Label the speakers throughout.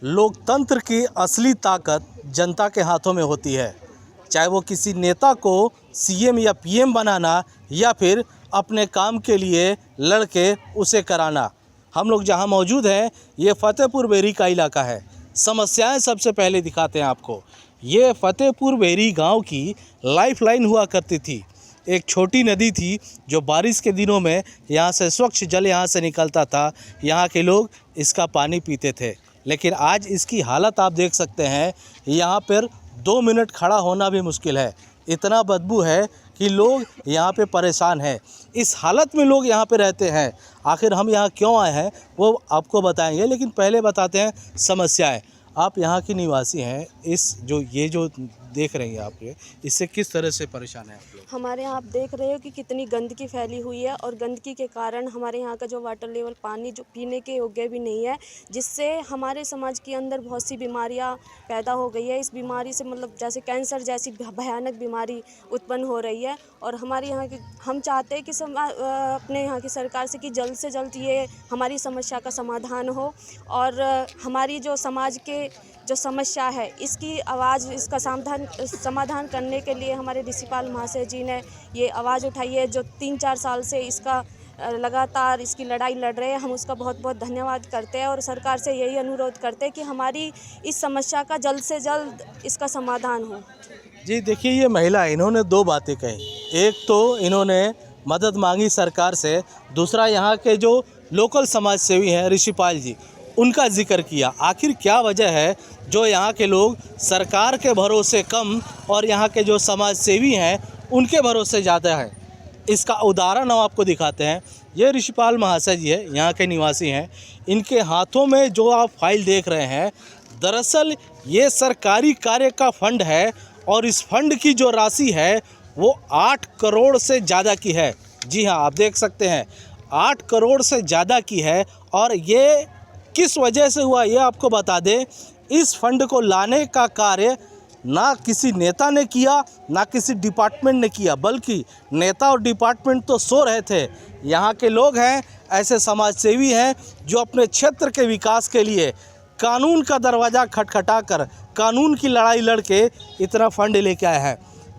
Speaker 1: लोकतंत्र की असली ताकत जनता के हाथों में होती है, चाहे वो किसी नेता को सीएम या पीएम बनाना या फिर अपने काम के लिए लड़के उसे कराना। हम लोग जहां मौजूद हैं ये फतेहपुर बेरी का इलाका है। समस्याएं सबसे पहले दिखाते हैं आपको। ये फतेहपुर बेरी गांव की लाइफलाइन हुआ करती थी। एक छोटी नदी थी जो बारिश के दिनों में यहाँ से स्वच्छ जल यहाँ से निकलता था। यहाँ के लोग इसका पानी पीते थे, लेकिन आज इसकी हालत आप देख सकते हैं। यहाँ पर 2 मिनट खड़ा होना भी मुश्किल है, इतना बदबू है कि लोग यहाँ पे परेशान हैं। इस हालत में लोग यहाँ पे रहते हैं। आखिर हम यहाँ क्यों आए हैं वो आपको बताएंगे, लेकिन पहले बताते हैं समस्याएं। आप यहाँ की निवासी हैं, ये जो देख रहे हैं आप, ये इससे किस तरह से परेशान हैं आप लोग?
Speaker 2: हमारे यहाँ आप देख रहे हो कि कितनी गंदगी फैली हुई है और गंदगी के कारण हमारे यहाँ का जो वाटर लेवल पानी जो पीने के योग्य भी नहीं है, जिससे हमारे समाज के अंदर बहुत सी बीमारियाँ पैदा हो गई है। इस बीमारी से मतलब जैसे कैंसर जैसी भयानक बीमारी उत्पन्न हो रही है। और हमारे यहाँ की हम चाहते हैं कि अपने यहाँ की सरकार से कि जल्द से जल्द ये हमारी समस्या का समाधान हो और हमारी जो समाज के जो समस्या है इसकी आवाज़, इसका समाधान करने के लिए हमारे ऋषिपाल महाशय जी ने ये आवाज़ उठाई है, जो 3-4 साल से इसका लगातार इसकी लड़ाई लड़ रहे हैं। हम उसका बहुत बहुत धन्यवाद करते हैं और सरकार से यही अनुरोध करते हैं कि हमारी इस समस्या का जल्द से जल्द इसका समाधान हो।
Speaker 1: जी देखिए, ये महिला इन्होंने 2 बातें कही। एक तो इन्होंने मदद मांगी सरकार से, दूसरा यहाँ के जो लोकल समाज सेवी हैं ऋषिपाल जी, उनका जिक्र किया। आखिर क्या वजह है जो यहाँ के लोग सरकार के भरोसे कम और यहाँ के जो समाज सेवी हैं उनके भरोसे ज़्यादा है? इसका उदाहरण हम आपको दिखाते हैं। ये ऋषिपाल महाशय जी है, यहाँ के निवासी हैं। इनके हाथों में जो आप फाइल देख रहे हैं, दरअसल ये सरकारी कार्य का फंड है और इस फंड की जो राशि है वो 8 करोड़ से ज़्यादा की है। जी हाँ, आप देख सकते हैं 8 करोड़ से ज़्यादा की है। और ये किस वजह से हुआ ये आपको बता दें। इस फंड को लाने का कार्य ना किसी नेता ने किया, ना किसी डिपार्टमेंट ने किया, बल्कि नेता और डिपार्टमेंट तो सो रहे थे। यहाँ के लोग हैं, ऐसे समाज सेवी हैं जो अपने क्षेत्र के विकास के लिए कानून का दरवाज़ा खटखटाकर कानून की लड़ाई लड़के इतना फंड लेके आए हैं।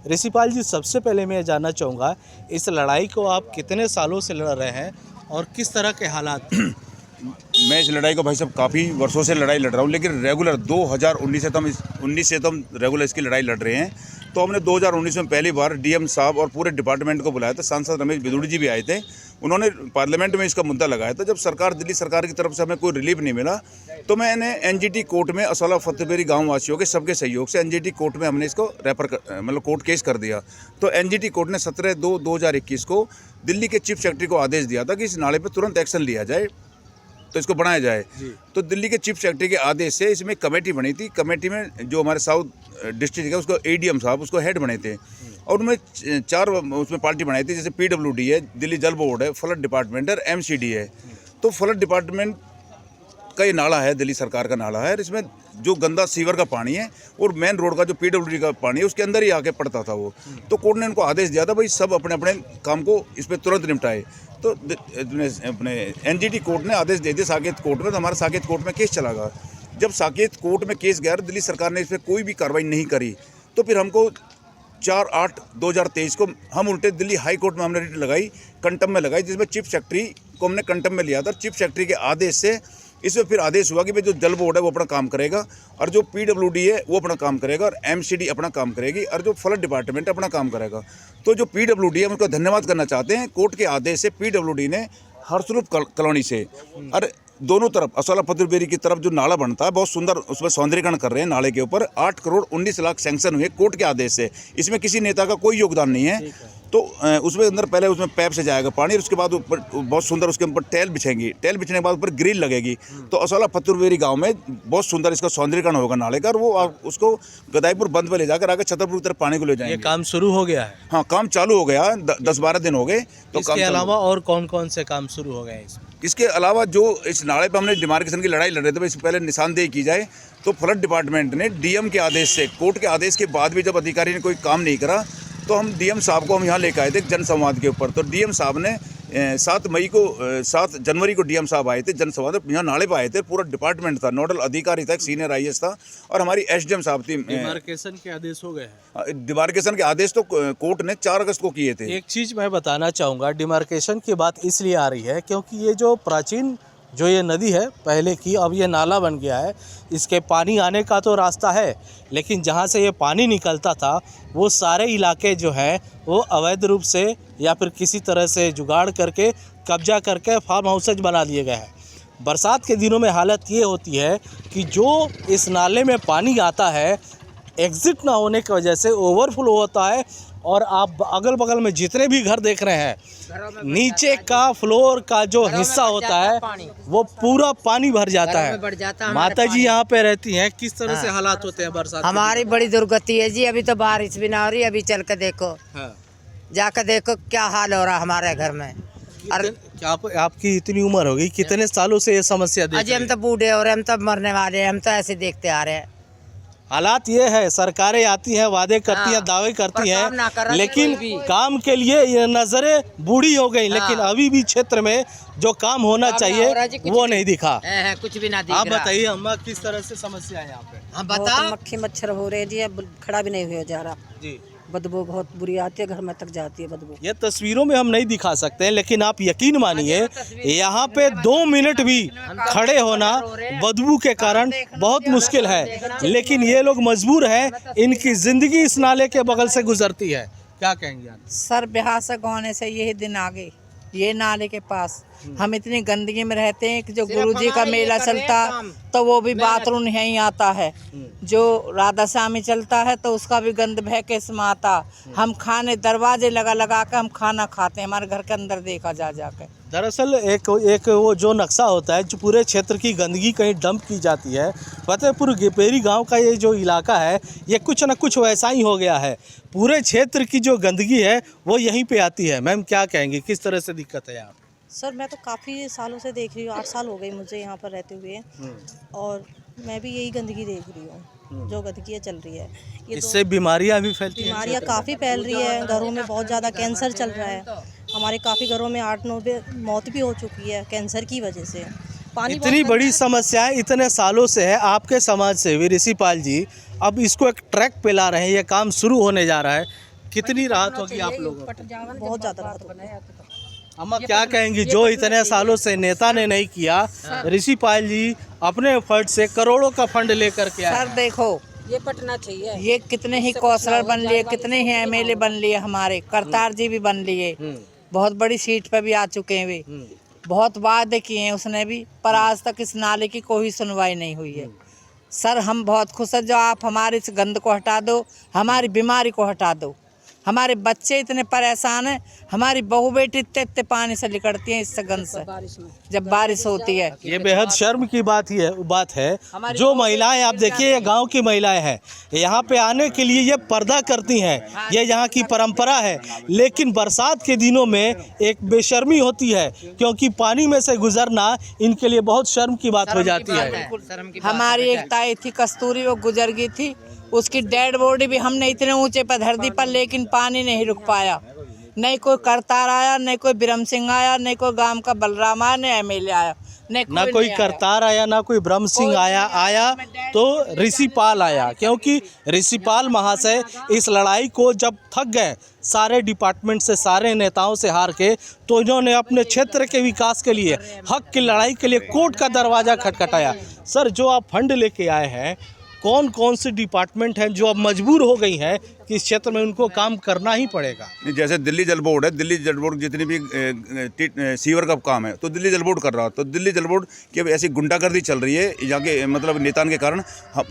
Speaker 1: ऋषिपाल जी, सबसे पहले मैं जानना चाहूँगा, इस लड़ाई को आप कितने सालों से लड़ रहे हैं और किस तरह के हालात?
Speaker 3: मैं इस लड़ाई को भाई साहब काफ़ी वर्षों से लड़ाई लड़ रहा हूँ, लेकिन रेगुलर 2019 से तो हम रेगुलर इसकी लड़ाई लड़ रहे हैं। तो हमने 2019 में पहली बार डीएम साहब और पूरे डिपार्टमेंट को बुलाया था। सांसद रमेश बिदुड़ी जी भी आए थे, उन्होंने पार्लियामेंट में इसका मुद्दा लगाया था। जब दिल्ली सरकार की तरफ से हमें कोई रिलीफ नहीं मिला तो मैंने एनजीटी कोर्ट में असौला फतेहपुरी गाँव वासियों के सबके सहयोग से एनजीटी कोर्ट में हमने इसको कोर्ट केस कर दिया। तो एनजीटी कोर्ट ने 17/2/2021 को दिल्ली के चीफ सेक्रेटरी को आदेश दिया था कि इस नाले पर तुरंत एक्शन लिया जाए, तो इसको बनाया जाए। तो दिल्ली के चीफ सेक्रेटरी के आदेश से इसमें कमेटी बनी थी। कमेटी में जो हमारे साउथ डिस्ट्रिक्ट है उसको एडीएम साहब उसको हेड बने थे और उनमें 4 उसमें पार्टी बनाई थी, जैसे पीडब्ल्यूडी है, दिल्ली जल बोर्ड है, फ्लड डिपार्टमेंट है और एमसीडी है। तो फ्लड डिपार्टमेंट का ये नाला है, दिल्ली सरकार का नाला है, और इसमें जो गंदा सीवर का पानी है और मेन रोड का जो पीडब्ल्यूडी का पानी है उसके अंदर ही आके पड़ता था वो। तो कोर्ट ने उनको आदेश दिया था भाई सब अपने अपने काम को इस पर तुरंत निपटाए। तो अपने एनजीटी कोर्ट ने आदेश दे दिया साकेत कोर्ट में, तो हमारा साकेत कोर्ट में केस चला गया। जब साकेत कोर्ट में केस गया, दिल्ली सरकार ने इस पर कोई भी कार्रवाई नहीं करी, तो फिर हमको 4/8/2023 को हम उल्टे दिल्ली हाई कोर्ट में हमने रिट लगाई, कंटम में लगाई, जिसमें चीफ सेक्रेटरी को हमने कंटम में लिया था। चीफ सेक्रेटरी के आदेश से इसमें फिर आदेश हुआ कि भाई जो जल बोर्ड है वो अपना काम करेगा और जो पीडब्ल्यूडी है वो अपना काम करेगा और एमसीडी अपना काम करेगी और जो फ्लड डिपार्टमेंट अपना काम करेगा। तो जो पीडब्ल्यूडी है उनको धन्यवाद करना चाहते हैं। कोर्ट के आदेश से पीडब्ल्यूडी ने हरसरूप कॉलोनी से और दोनों तरफ असौला फतेहपुर बेरी की तरफ जो नाला बनता है बहुत सुंदर उसमें सौंदर्यीकरण कर रहे हैं। नाले के ऊपर 8 करोड़ 19 लाख सैंक्शन हुए कोर्ट के आदेश से। इसमें किसी नेता का कोई योगदान नहीं है। तो उसमें अंदर पहले उसमें पैप से जाएगा पानी और उसके बाद ऊपर बहुत सुंदर उसके ऊपर टेल बिछेंगी, टेल बिछने के बाद ऊपर ग्रिल लगेगी। तो असौला फतेहपुर बेरी गाँव में बहुत सुंदर इसका सौंदर्यीकरण होगा नाले का और वो उसको गदाईपुर बंद में ले जाकर आगे छतरपुर की तरफ पानी को ले जाएंगे।
Speaker 1: ये काम शुरू हो गया है?
Speaker 3: हाँ, काम चालू हो गया, 10-12 दिन हो गए। तो
Speaker 1: इसके अलावा और कौन कौन से काम शुरू हो गए हैं इसमें?
Speaker 3: इसके अलावा जो इस नाले पर हमने डिमार्केशन की लड़ाई लड़ रहे थे, इससे पहले निशानदेही की जाए तो फ्लड डिपार्टमेंट ने डीएम के आदेश से, कोर्ट के आदेश के बाद भी जब अधिकारी ने कोई काम नहीं करा तो हम डीएम साहब को हम यहाँ लेकर आए थे जन संवाद के ऊपर। तो डीएम साहब ने 7 जनवरी को डीएम साहब आए थे जनसभा में, यहाँ नाले पर आए थे, पूरा डिपार्टमेंट था, नोडल अधिकारी था, एक सीनियर आईएएस था और हमारी एसडीएम साहब थी।
Speaker 1: डिमार्केशन के आदेश हो गए हैं।
Speaker 3: डिमार्केशन के आदेश तो कोर्ट ने 4 अगस्त को किए थे।
Speaker 1: एक चीज़ मैं बताना चाहूँगा, डिमार्केशन की बात इसलिए आ रही है क्योंकि ये जो प्राचीन जो ये नदी है पहले की, अब ये नाला बन गया है। इसके पानी आने का तो रास्ता है, लेकिन जहाँ से ये पानी निकलता था वो सारे इलाके जो हैं वो अवैध रूप से या फिर किसी तरह से जुगाड़ करके कब्जा करके फार्म हाउसेज बना लिए गए हैं। बरसात के दिनों में हालत ये होती है कि जो इस नाले में पानी आता है, एग्ज़िट ना होने की वजह से ओवरफ्लो होता है और आप अगल बगल में जितने भी घर देख रहे हैं, नीचे का फ्लोर का जो हिस्सा होता है वो पूरा पानी भर जाता है। माता जी यहाँ पे रहती हैं, किस तरह से हालात होते हैं बरसात?
Speaker 4: हमारी बड़ी दुर्गति है जी। अभी तो बारिश भी ना हो रही, अभी चल के देखो, जाकर देखो क्या हाल हो रहा हमारे घर में।
Speaker 1: अरे आपकी इतनी उम्र हो गई, कितने सालों से ये समस्या देख
Speaker 4: अजी हम तो बूढ़े हो रहे, हम तो मरने वाले हैं, हम तो ऐसे देखते आ रहे हैं।
Speaker 1: हालात ये है, सरकारें आती हैं, वादे करती हैं, दावे करती हैं, लेकिन काम के लिए ये नजरें बूढ़ी हो गई। लेकिन अभी भी क्षेत्र में जो काम होना चाहिए वो नहीं दिखा,
Speaker 4: कुछ भी ना दिख।
Speaker 1: आप बताइए अम्मा, किस तरह से समस्या है यहाँ पे?
Speaker 4: हम बता।
Speaker 5: मक्खी मच्छर हो रहे जी, अब खड़ा भी नहीं हुआ जा रहा
Speaker 1: जी।
Speaker 5: बदबू बहुत बुरी आती है, घर में तक जाती है बदबू।
Speaker 1: ये तस्वीरों में हम नहीं दिखा सकते हैं, लेकिन आप यकीन मानिए यहाँ पे 2 मिनट भी खड़े होना बदबू के कारण बहुत मुश्किल है। लेकिन ये लोग मजबूर हैं, इनकी जिंदगी इस नाले के बगल से गुजरती है। क्या कहेंगे आप?
Speaker 5: सर बिहार से गाने से यही दिन आ गए, ये नाले के पास हम इतनी गंदगी में रहते हैं कि जो गुरुजी का मेला चलता तो वो भी बाथरूम यहीं आता है, जो राधा स्वामी चलता है तो उसका भी गंद बह के इसमें आता। हम खाने दरवाजे लगा लगा के हम खाना खाते हैं, हमारे घर के अंदर देखा जा जाके।
Speaker 1: दरअसल एक वो जो नक्शा होता है, जो पूरे क्षेत्र की गंदगी कहीं डंप की जाती है। फतेहपुर गेपेरी गांव का ये जो इलाका है, ये कुछ न कुछ वैसा ही हो गया है। पूरे क्षेत्र की जो गंदगी है वो यहीं पे आती है। मैम क्या कहेंगी, किस तरह से दिक्कत है यहाँ?
Speaker 6: सर मैं तो काफ़ी सालों से देख रही हूँ, 8 साल हो गए मुझे यहाँ पर रहते हुए, और मैं भी यही गंदगी देख रही हूँ, जो गंदगी चल रही है। ये
Speaker 1: इससे बीमारियां भी फैलती हैं,
Speaker 6: बीमारियाँ काफ़ी फैल रही है, घरों में बहुत ज़्यादा कैंसर चल रहा है। हमारे काफ़ी घरों में 8-9 मौत भी हो चुकी है कैंसर की वजह से। पानी
Speaker 1: इतनी बड़ी समस्या इतने सालों से है। आपके समाज सेवी ऋषिपाल जी अब इसको एक ट्रैक पे ला रहे हैं, ये काम शुरू होने जा रहा है। कितनी राहत होगी आप लोगों को?
Speaker 6: बहुत ज़्यादा राहत होगी।
Speaker 1: अम्मा क्या कहेंगी, जो इतने सालों से नेता ने नहीं किया, ऋषिपाल जी अपने फंड से करोड़ों का फंड लेकर के आए।
Speaker 5: सर देखो,
Speaker 4: ये पटना चाहिए।
Speaker 5: ये कितने ही कौंसलर बन लिए, कितने ही एमएलए बन लिए, हमारे करतार जी भी बन लिए, बहुत बड़ी सीट पे भी आ चुके हैं वे, बहुत वादे किए हैं उसने भी, पर आज तक इस नाले की कोई सुनवाई नहीं हुई है। सर हम बहुत खुश हैं, जो आप हमारे इस गंद को हटा दो, हमारी बीमारी को हटा दो। हमारे बच्चे इतने परेशान हैं, हमारी बहू बेटी इतने पानी से लिकड़ती हैं इससे गंद से जब बारिश होती है।
Speaker 1: ये बेहद शर्म की बात है। जो महिलाएं आप देखिए, ये गांव की महिलाएं हैं, यहाँ पे आने के लिए ये पर्दा करती हैं, ये यहाँ की परंपरा है। लेकिन बरसात के दिनों में एक बेशर्मी होती है, क्योंकि पानी में से गुजरना इनके लिए बहुत शर्म की बात हो जाती है।
Speaker 5: हमारी एक ताई थी कस्तूरी, वो गुजर गई थी, उसकी डेड बॉडी भी हमने इतने ऊंचे पर धर दी, पर लेकिन पानी नहीं रुक पाया। नहीं कोई करतार आया, नहीं कोई ब्रह्म सिंह आया, नहीं कोई गांव का बलराम आया, नहीं एमएलए आया,
Speaker 1: ना कोई करतार आया, ना कोई ब्रह्म सिंह आया तो ऋषिपाल आया। क्योंकि ऋषिपाल महाशय इस लड़ाई को जब थक गए, सारे डिपार्टमेंट से, सारे नेताओं से हार के, तो इन्होंने अपने क्षेत्र के विकास के लिए, हक की लड़ाई के लिए कोर्ट का दरवाज़ा खटखटाया। सर जो आप फंड लेके आए हैं, कौन कौन से डिपार्टमेंट हैं जो अब मजबूर हो गई हैं कि इस क्षेत्र में उनको काम करना ही पड़ेगा?
Speaker 3: जैसे दिल्ली जल बोर्ड है, दिल्ली जल बोर्ड जितनी भी सीवर का काम है तो दिल्ली जल बोर्ड कर रहा है। तो दिल्ली जल बोर्ड की अब ऐसी गुंडागर्दी चल रही है यहाँ के मतलब नेताओं के कारण।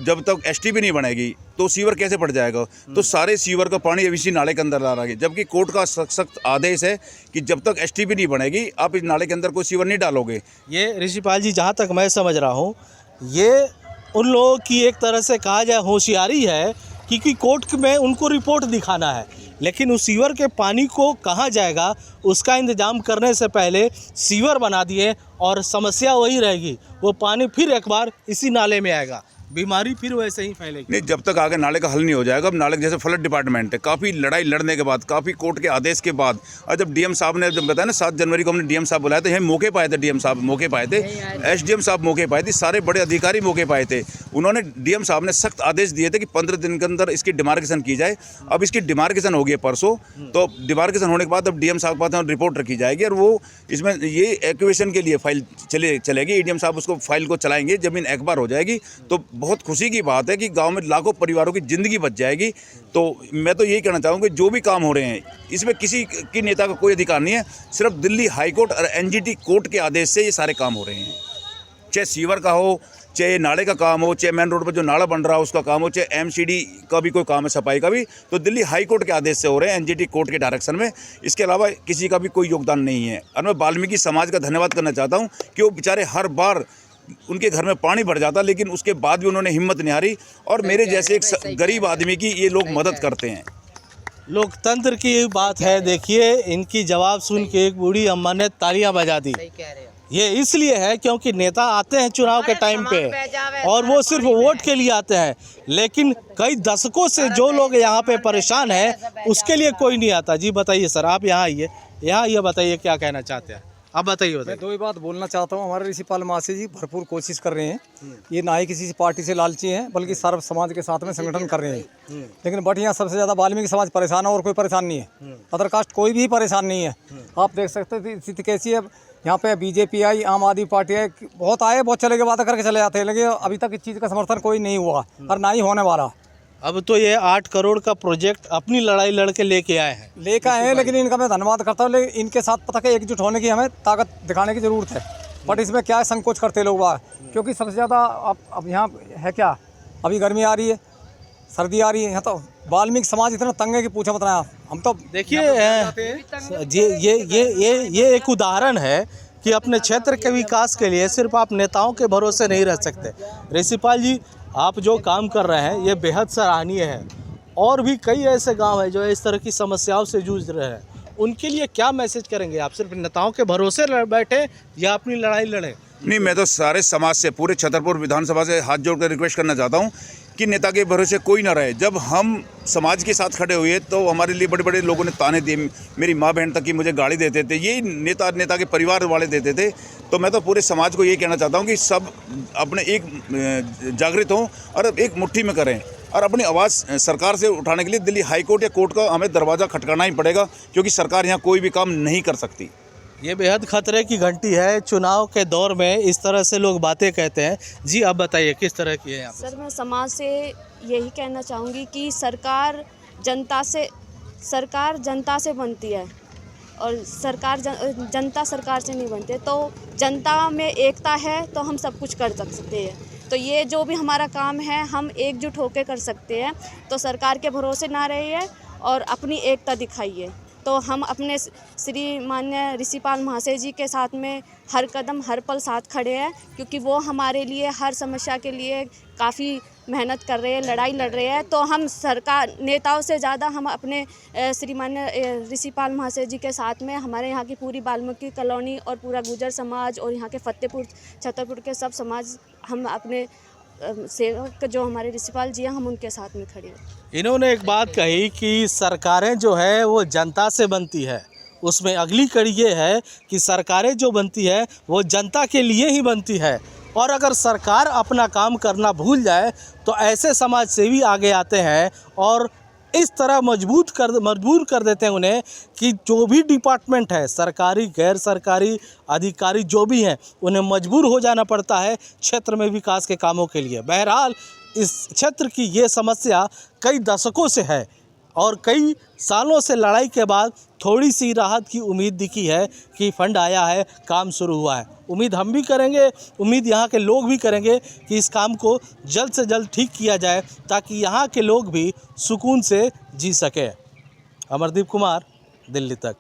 Speaker 3: जब तक एसटीपी नहीं बनेगी तो सीवर कैसे पड़ जाएगा? तो सारे सीवर का पानी इसी नाले के अंदर आ रहा है, जबकि कोर्ट का सख्त आदेश है कि जब तक एसटीपी नहीं बनेगी आप इस नाले के अंदर कोई सीवर नहीं डालोगे।
Speaker 1: ये ऋषिपाल जी, जहाँ तक मैं समझ रहा हूँ, ये उन लोगों की एक तरह से कहा जाए होशियारी है, क्योंकि कोर्ट में उनको रिपोर्ट दिखाना है, लेकिन उस सीवर के पानी को कहाँ जाएगा उसका इंतज़ाम करने से पहले सीवर बना दिए और समस्या वही रहेगी, वो पानी फिर एक बार इसी नाले में आएगा। बीमारी फिर वैसे ही फैलेगी।
Speaker 3: नहीं, जब तक आगे नाले का हल नहीं हो जाएगा। अब नाले जैसे फ्लड डिपार्टमेंट है, काफ़ी लड़ाई लड़ने के बाद, काफ़ी कोर्ट के आदेश के बाद, और जब डीएम साहब ने जब बताया ना 7 जनवरी को हमने डीएम साहब बुलाया था, यही मौके पाए थे, डीएम साहब मौके पाए थे, एसडीएम साहब मौके पाए थे, सारे बड़े अधिकारी मौके पाए थे। उन्होंने डीएम साहब ने सख्त आदेश दिए थे कि 15 दिन के अंदर इसकी डिमार्केशन की जाए। अब इसकी डिमार्केशन हो गई है परसों, तो डिमार्केशन होने के बाद अब डीएम साहब के पास रिपोर्ट रखी जाएगी और वो इसमें ये एक्विजिशन के लिए फाइल चलेगी। एडीएम साहब उसको फाइल को चलाएंगे, जमीन एकबार हो जाएगी तो बहुत खुशी की बात है कि गांव में लाखों परिवारों की ज़िंदगी बच जाएगी। तो मैं तो यही कहना चाहूँगा कि जो भी काम हो रहे हैं इसमें किसी की नेता का कोई अधिकार नहीं है, सिर्फ दिल्ली हाई कोर्ट और एनजीटी कोर्ट के आदेश से ये सारे काम हो रहे हैं। चाहे सीवर का हो, चाहे नाले का काम हो, चाहे मेन रोड पर जो नाला बन रहा है उसका काम हो, चाहे एमसीडी का भी कोई काम है, सफाई का भी, तो दिल्ली हाई कोर्ट के आदेश से हो रहे हैं, एनजीटी कोर्ट के डायरेक्शन में। इसके अलावा किसी का भी कोई योगदान नहीं है। और मैं वाल्मीकि समाज का धन्यवाद करना चाहता हूँ कि वो बेचारे हर बार उनके घर में पानी भर जाता, लेकिन उसके बाद भी उन्होंने हिम्मत नहीं हारी और मेरे जैसे एक गरीब आदमी की ये लोग मदद करते हैं।
Speaker 1: लोकतंत्र की बात है। देखिए, इनकी जवाब सुन के एक बूढ़ी अम्मा ने तालियां बजा दी। ये इसलिए है क्योंकि नेता आते हैं चुनाव के टाइम पे और वो सिर्फ वोट के लिए आते हैं, लेकिन कई दशकों से जो लोग यहाँ पे परेशान हैं उसके लिए कोई नहीं आता। जी बताइए सर, आप यहाँ आइए, ये बताइए क्या कहना चाहते हैं आप, बताइए।
Speaker 7: मैं दो ही बात बोलना चाहता हूँ। हमारे ऋषिपाल महाशय जी भरपूर कोशिश कर रहे हैं। ये ना ही किसी पार्टी से लालची हैं, बल्कि सर्व समाज के साथ में संगठन कर रहे हैं। लेकिन बट यहाँ सबसे ज़्यादा वाल्मीकि समाज परेशान है और कोई परेशान नहीं है। अदर कास्ट कोई भी परेशान नहीं है। आप देख सकते थे स्थिति कैसी है। यहाँ पे बीजेपी आई, आम आदमी पार्टी आई, बहुत आए, बहुत चले गए, बातें करके चले जाते हैं, लेकिन अभी तक इस चीज़ का समर्थन कोई नहीं हुआ और ना ही होने वाला।
Speaker 1: अब तो ये 8 करोड़ का प्रोजेक्ट अपनी लड़ाई लड़के लेके आए हैं,
Speaker 7: लेकिन इनका मैं धन्यवाद करता हूँ। लेकिन इनके साथ पता कि एकजुट होने की हमें ताकत दिखाने की ज़रूरत है। बट इसमें क्या है, संकोच करते लोग बाहर, क्योंकि सबसे ज़्यादा अब यहाँ है क्या, अभी गर्मी आ रही है, सर्दी आ रही है, यहाँ तो वाल्मीकि समाज इतना तंग है कि पूछा मत ना। हम तो
Speaker 1: देखिए ये एक उदाहरण है कि अपने क्षेत्र के विकास के लिए सिर्फ आप नेताओं के भरोसे नहीं रह सकते। ऋषिपाल जी, आप जो काम कर रहे हैं ये बेहद सराहनीय है। और भी कई ऐसे गांव हैं जो इस तरह की समस्याओं से जूझ रहे हैं, उनके लिए क्या मैसेज करेंगे आप? सिर्फ नेताओं के भरोसे बैठे या अपनी लड़ाई लड़े?
Speaker 3: नहीं, मैं तो सारे समाज से, पूरे छतरपुर विधानसभा से हाथ जोड़कर रिक्वेस्ट करना चाहता हूँ कि नेता के भरोसे कोई ना रहे। जब हम समाज के साथ खड़े हुए तो हमारे लिए बड़े बड़े लोगों ने ताने दिए, मेरी माँ बहन तक की मुझे गाली देते थे, यही नेता के परिवार वाले देते थे। तो मैं तो पूरे समाज को ये कहना चाहता हूँ कि सब अपने एक जागृत हों और एक मुट्ठी में करें और अपनी आवाज़ सरकार से उठाने के लिए दिल्ली हाई कोर्ट या कोर्ट का हमें दरवाज़ा खटकाना ही पड़ेगा, क्योंकि सरकार यहाँ कोई भी काम नहीं कर सकती।
Speaker 1: ये बेहद खतरे की घंटी है। चुनाव के दौर में इस तरह से लोग बातें कहते हैं। जी आप बताइए किस तरह की है यहाँ?
Speaker 2: सर, मैं समाज से यही कहना चाहूँगी कि सरकार जनता से बनती है और जनता सरकार से नहीं बनती है। तो जनता में एकता है तो हम सब कुछ कर सकते हैं। तो ये जो भी हमारा काम है हम एकजुट होकर कर सकते हैं। तो सरकार के भरोसे ना रहिए और अपनी एकता दिखाइए। तो हम अपने श्री मान्य ऋषिपाल महाशय जी के साथ में हर कदम हर पल साथ खड़े हैं, क्योंकि वो हमारे लिए हर समस्या के लिए काफ़ी मेहनत कर रहे हैं, लड़ाई लड़ रहे हैं। तो हम सरकार नेताओं से ज़्यादा हम अपने श्रीमान्य ऋषिपाल महाशय जी के साथ में, हमारे यहाँ की पूरी वाल्मीकि कॉलोनी और पूरा गुर्जर समाज और यहाँ के फतेहपुर छतरपुर के सब समाज, हम अपने सेवक जो हमारे ऋषिपाल जी हैं हम उनके साथ में खड़े हैं।
Speaker 1: इन्होंने एक बात कही कि सरकारें जो है वो जनता से बनती है। उसमें अगली कड़ी ये है कि सरकारें जो बनती है वो जनता के लिए ही बनती है, और अगर सरकार अपना काम करना भूल जाए तो ऐसे समाज सेवी आगे आते हैं और इस तरह मजबूर कर देते हैं उन्हें कि जो भी डिपार्टमेंट है, सरकारी गैर सरकारी अधिकारी जो भी हैं, उन्हें मजबूर हो जाना पड़ता है क्षेत्र में विकास के कामों के लिए। बहरहाल इस क्षेत्र की ये समस्या कई दशकों से है और कई सालों से लड़ाई के बाद थोड़ी सी राहत की उम्मीद दिखी है कि फंड आया है, काम शुरू हुआ है। उम्मीद हम भी करेंगे, उम्मीद यहाँ के लोग भी करेंगे कि इस काम को जल्द से जल्द ठीक किया जाए ताकि यहाँ के लोग भी सुकून से जी सकें। अमरदीप कुमार, दिल्ली तक।